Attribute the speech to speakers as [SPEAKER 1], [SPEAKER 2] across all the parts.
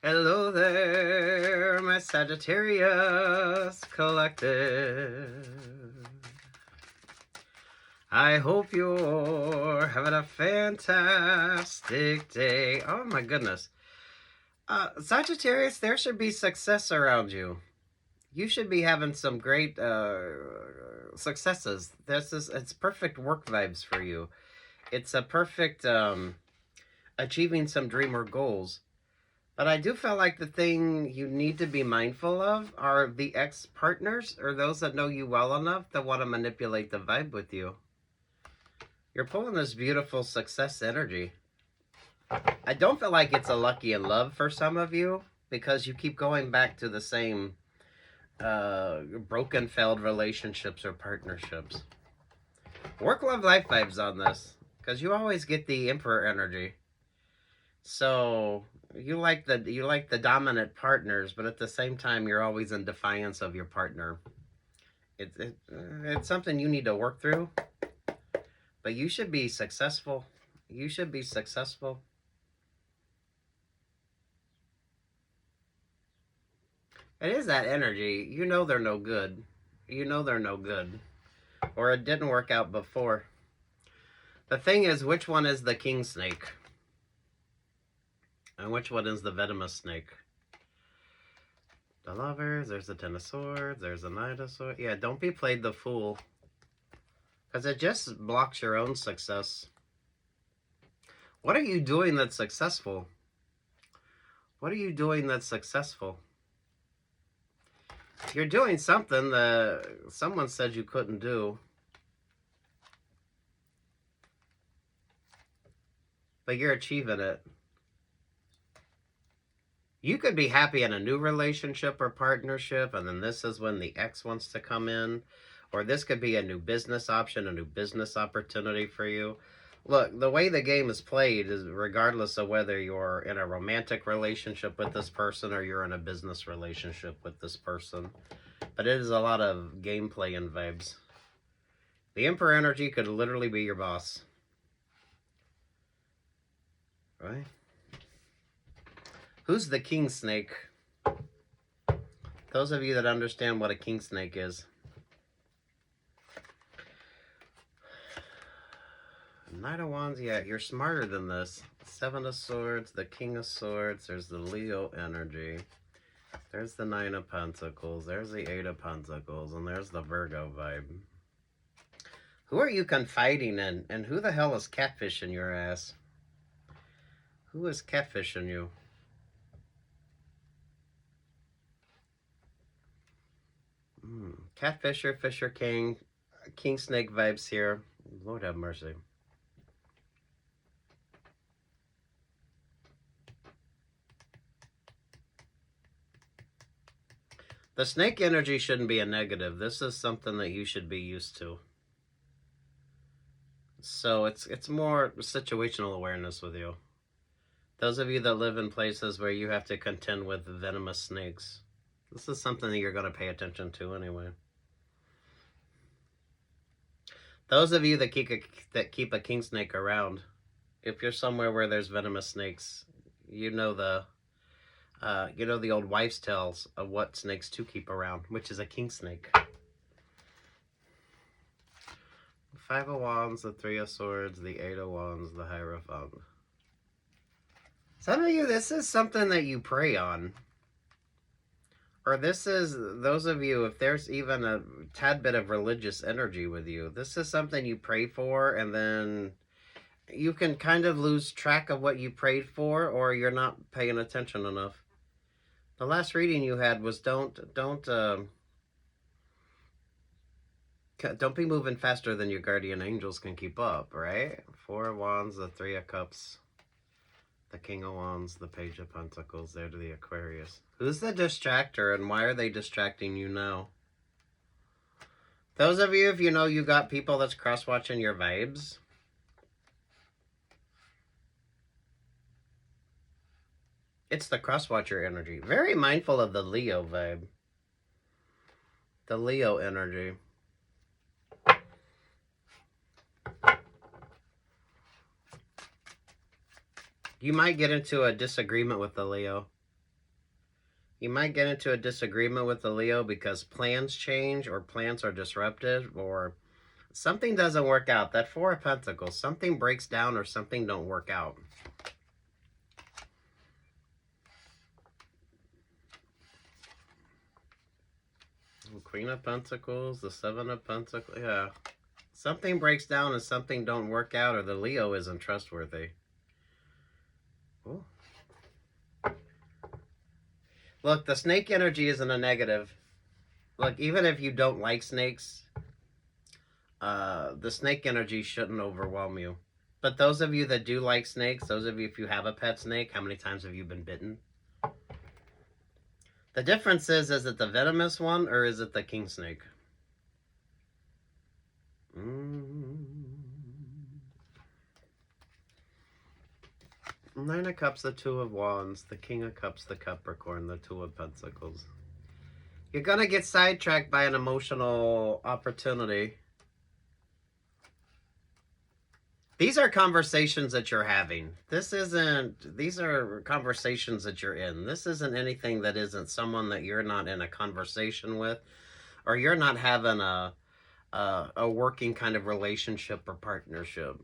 [SPEAKER 1] Hello there, my Sagittarius collective. I hope you're having a fantastic day. Oh my goodness. Sagittarius, there should be success around you. You should be having some great successes. It's perfect work vibes for you. It's a perfect achieving some dream or goals. But I do feel like the thing you need to be mindful of are the ex-partners or those that know you well enough that want to manipulate the vibe with you. You're pulling this beautiful success energy. I don't feel like it's a lucky in love for some of you because you keep going back to the same broken, failed relationships or partnerships. Work, love, life vibes on this because you always get the Emperor energy. So you like the dominant partners, but at the same time, you're always in defiance of your partner. It's something you need to work through, but you should be successful. You should be successful. It is that energy. You know they're no good. You know they're no good. Or it didn't work out before. The thing is, which one is the king snake? And which one is the venomous snake? The lovers, there's the 10 of swords, there's the knight of swords. Yeah, don't be played the fool. Because it just blocks your own success. What are you doing that's successful? What are you doing that's successful? You're doing something that someone said you couldn't do. But you're achieving it. You could be happy in a new relationship or partnership, and then this is when the ex wants to come in. Or this could be a new business option, a new business opportunity for you. Look, the way the game is played is regardless of whether you're in a romantic relationship with this person or you're in a business relationship with this person. But it is a lot of gameplay and vibes. The Emperor energy could literally be your boss. Right? Who's the king snake? Those of you that understand what a king snake is. Knight of Wands, yeah, you're smarter than this. 7 of Swords, the King of Swords, there's the Leo energy. There's the 9 of Pentacles, there's the 8 of Pentacles, and there's the Virgo vibe. Who are you confiding in? And who the hell is catfishing your ass? Who is catfishing you? Catfisher, Fisher King, King Snake vibes here. Lord have mercy. The snake energy shouldn't be a negative. This is something that you should be used to. So it's more situational awareness with you. Those of you that live in places where you have to contend with venomous snakes, this is something that you're going to pay attention to anyway. Those of you that keep a king snake around, if you're somewhere where there's venomous snakes, you know the old wives' tales of what snakes to keep around, which is a king snake. 5 of Wands, the 3 of Swords, the 8 of Wands, the Hierophant. Some of you, this is something that you pray on. Or this is, those of you, if there's even a tad bit of religious energy with you, this is something you pray for, and then you can kind of lose track of what you prayed for, or you're not paying attention enough. The last reading you had was don't be moving faster than your guardian angels can keep up, right? 4 of Wands, the 3 of Cups, the King of Wands, the Page of Pentacles, there to the Aquarius. Who's the distractor, and why are they distracting you now? Those of you, if you know you got people that's cross-watching your vibes, it's the cross-watcher energy. Very mindful of the Leo vibe. The Leo energy. You might get into a disagreement with the Leo. You might get into a disagreement with the Leo because plans change or plans are disrupted or something doesn't work out. That Four of Pentacles, something breaks down or something don't work out. Queen of Pentacles, the Seven of Pentacles, yeah. Something breaks down and something don't work out, or the Leo isn't trustworthy. Ooh. Look, the snake energy isn't a negative. Look, even if you don't like snakes, the snake energy shouldn't overwhelm you. But those of you that do like snakes, those of you, if you have a pet snake, how many times have you been bitten? The difference is it the venomous one or is it the king snake? Nine of Cups, the Two of Wands, the King of Cups, the Capricorn, the Two of Pentacles. You're going to get sidetracked by an emotional opportunity. These are conversations that you're having. These are conversations that you're in. This isn't anything that isn't someone that you're not in a conversation with, or you're not having a working kind of relationship or partnership.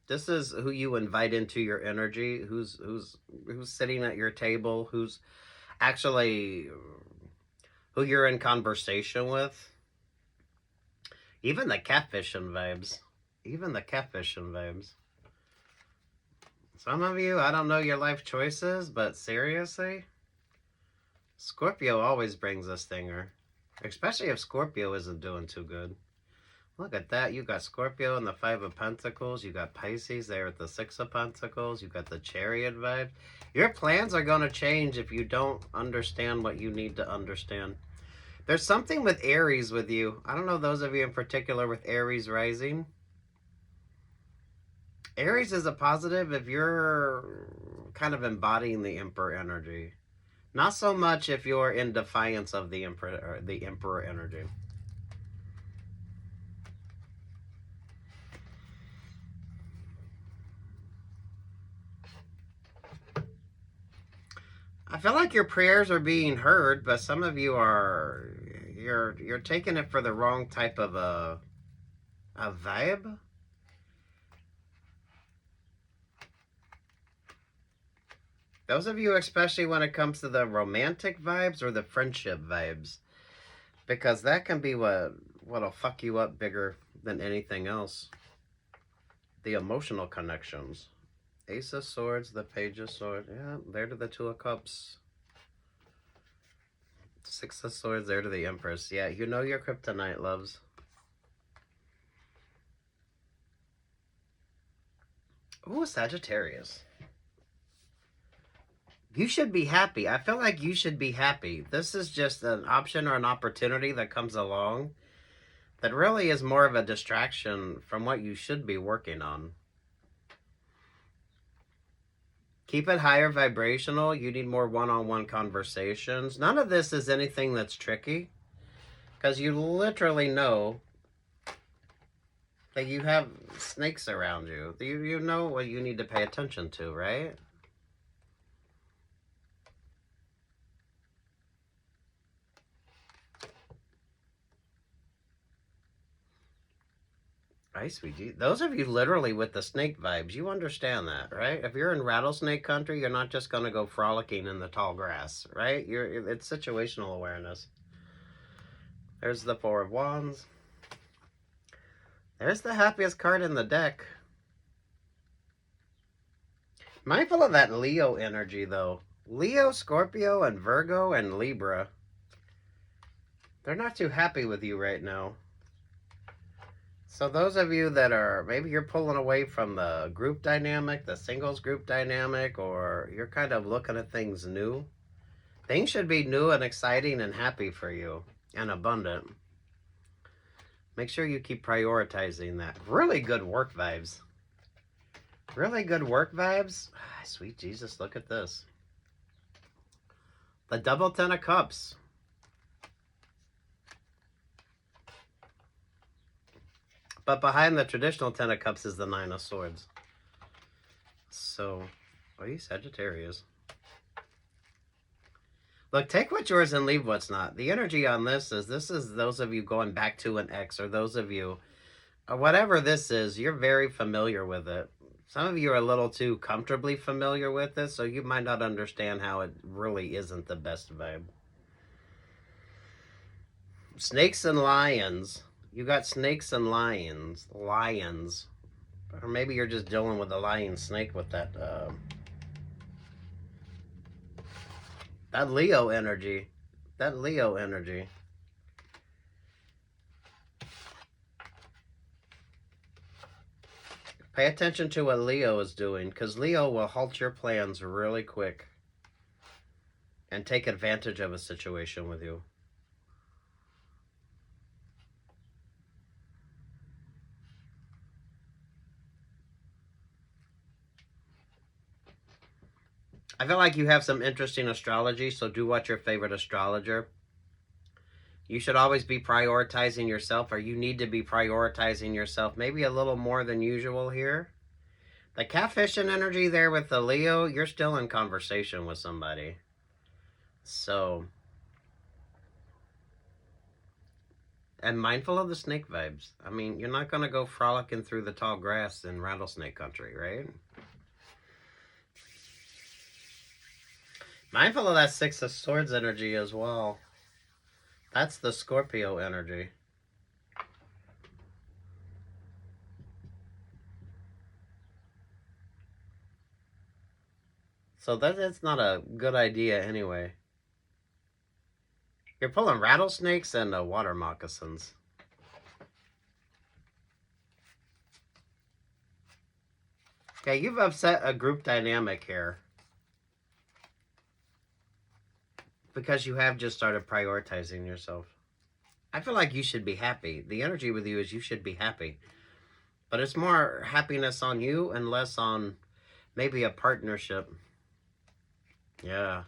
[SPEAKER 1] This is who you invite into your energy, who's sitting at your table, who's actually who you're in conversation with. Even the catfishing vibes. Even the catfishing vibes. Some of you, I don't know your life choices, but seriously, Scorpio always brings a stinger. Especially if Scorpio isn't doing too good. Look at that. You got Scorpio and the Five of Pentacles. You got Pisces there with the Six of Pentacles. You got the Chariot vibe. Your plans are going to change if you don't understand what you need to understand. There's something with Aries with you. I don't know those of you in particular with Aries rising. Aries is a positive if you're kind of embodying the Emperor energy. Not so much if you're in defiance of the Emperor energy. I feel like your prayers are being heard, but some of you are you're taking it for the wrong type of a vibe. Those of you, especially when it comes to the romantic vibes or the friendship vibes, because that can be what'll fuck you up bigger than anything else. The emotional connections. Ace of Swords, the Page of Swords. Yeah, there to the Two of Cups. Six of Swords, there to the Empress. Yeah, you know your kryptonite, loves. Ooh, Sagittarius. You should be happy. I feel like you should be happy. This is just an option or an opportunity that comes along that really is more of a distraction from what you should be working on. Keep it higher vibrational. You need more one-on-one conversations. None of this is anything that's tricky because you literally know that you have snakes around you. You know what you need to pay attention to, right? Right, sweetie. Those of you literally with the snake vibes, you understand that, right? If you're in rattlesnake country, you're not just going to go frolicking in the tall grass, right? It's situational awareness. There's the Four of Wands. There's the happiest card in the deck. Mindful of that Leo energy, though. Leo, Scorpio, and Virgo, and Libra. They're not too happy with you right now. So those of you that are, maybe you're pulling away from the group dynamic, the singles group dynamic, or you're kind of looking at things new. Things should be new and exciting and happy for you and abundant. Make sure you keep prioritizing that. Really good work vibes. Really good work vibes. Sweet Jesus, look at this. The double 10 of cups. But behind the traditional 10 of cups is the 9 of swords. So, are you Sagittarius? Look, take what's yours and leave what's not. The energy on this is those of you going back to an ex, or those of you, or whatever this is, you're very familiar with it. Some of you are a little too comfortably familiar with it, so you might not understand how it really isn't the best vibe. Snakes and lions. You got snakes and lions. Lions. Or maybe you're just dealing with a lying snake with that, that Leo energy. That Leo energy. Pay attention to what Leo is doing, because Leo will halt your plans really quick and take advantage of a situation with you. I feel like you have some interesting astrology, so do watch your favorite astrologer. You should always be prioritizing yourself, or you need to be prioritizing yourself maybe a little more than usual here. The catfishing energy there with the Leo, you're still in conversation with somebody. So, and mindful of the snake vibes. I mean, you're not going to go frolicking through the tall grass in rattlesnake country, right? Mindful of that Six of Swords energy as well. That's the Scorpio energy. So that's not a good idea anyway. You're pulling rattlesnakes and water moccasins. Okay, you've upset a group dynamic here. Because you have just started prioritizing yourself. I feel like you should be happy. The energy with you is you should be happy. But it's more happiness on you and less on maybe a partnership. Yeah.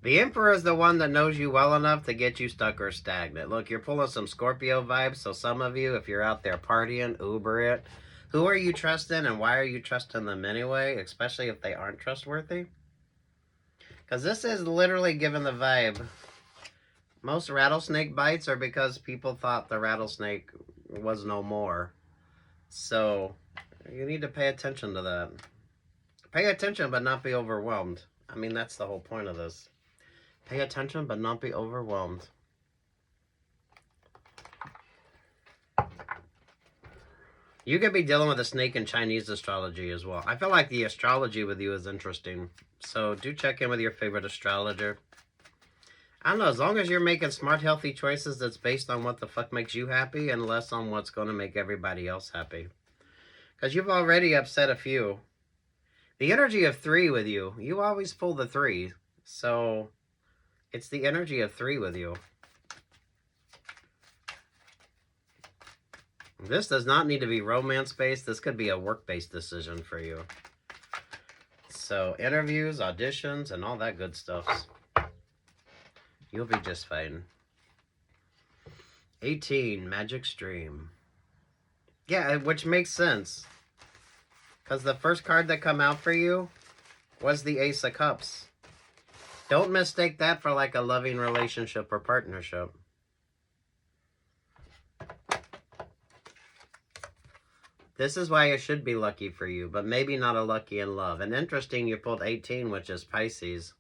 [SPEAKER 1] The Emperor is the one that knows you well enough to get you stuck or stagnant. Look, you're pulling some Scorpio vibes, so some of you, if you're out there partying, Uber it. Who are you trusting and why are you trusting them anyway, especially if they aren't trustworthy? Because this is literally given the vibe. Most rattlesnake bites are because people thought the rattlesnake was no more. So you need to pay attention to that. Pay attention but not be overwhelmed. I mean, that's the whole point of this. Pay attention but not be overwhelmed. You could be dealing with a snake in Chinese astrology as well. I feel like the astrology with you is interesting. So do check in with your favorite astrologer. I don't know, as long as you're making smart, healthy choices that's based on what the fuck makes you happy and less on what's going to make everybody else happy. Because you've already upset a few. The energy of 3 with you. You always pull the 3. So it's the energy of 3 with you. This does not need to be romance-based. This could be a work-based decision for you. So interviews, auditions, and all that good stuff. You'll be just fine. 18, Magic Stream. Yeah, which makes sense. Because the first card that come out for you was the Ace of Cups. Don't mistake that for like a loving relationship or partnership. This is why it should be lucky for you, but maybe not a lucky in love. And interesting, you pulled 18, which is Pisces.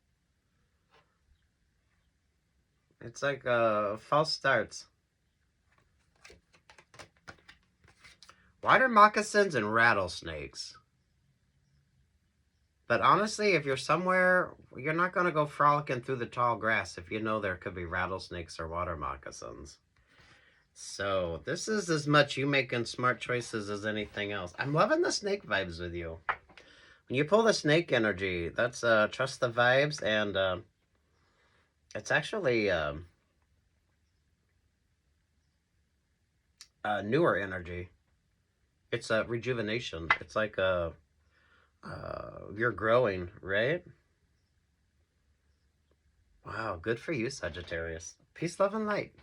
[SPEAKER 1] It's like false starts. Water moccasins and rattlesnakes. But honestly, if you're somewhere, you're not going to go frolicking through the tall grass if you know there could be rattlesnakes or water moccasins. So this is as much you making smart choices as anything else. I'm loving the snake vibes with you. When you pull the snake energy, that's trust the vibes, and it's actually newer energy. It's a rejuvenation. It's like you're growing, right? Wow, good for you, Sagittarius. Peace, love, and light.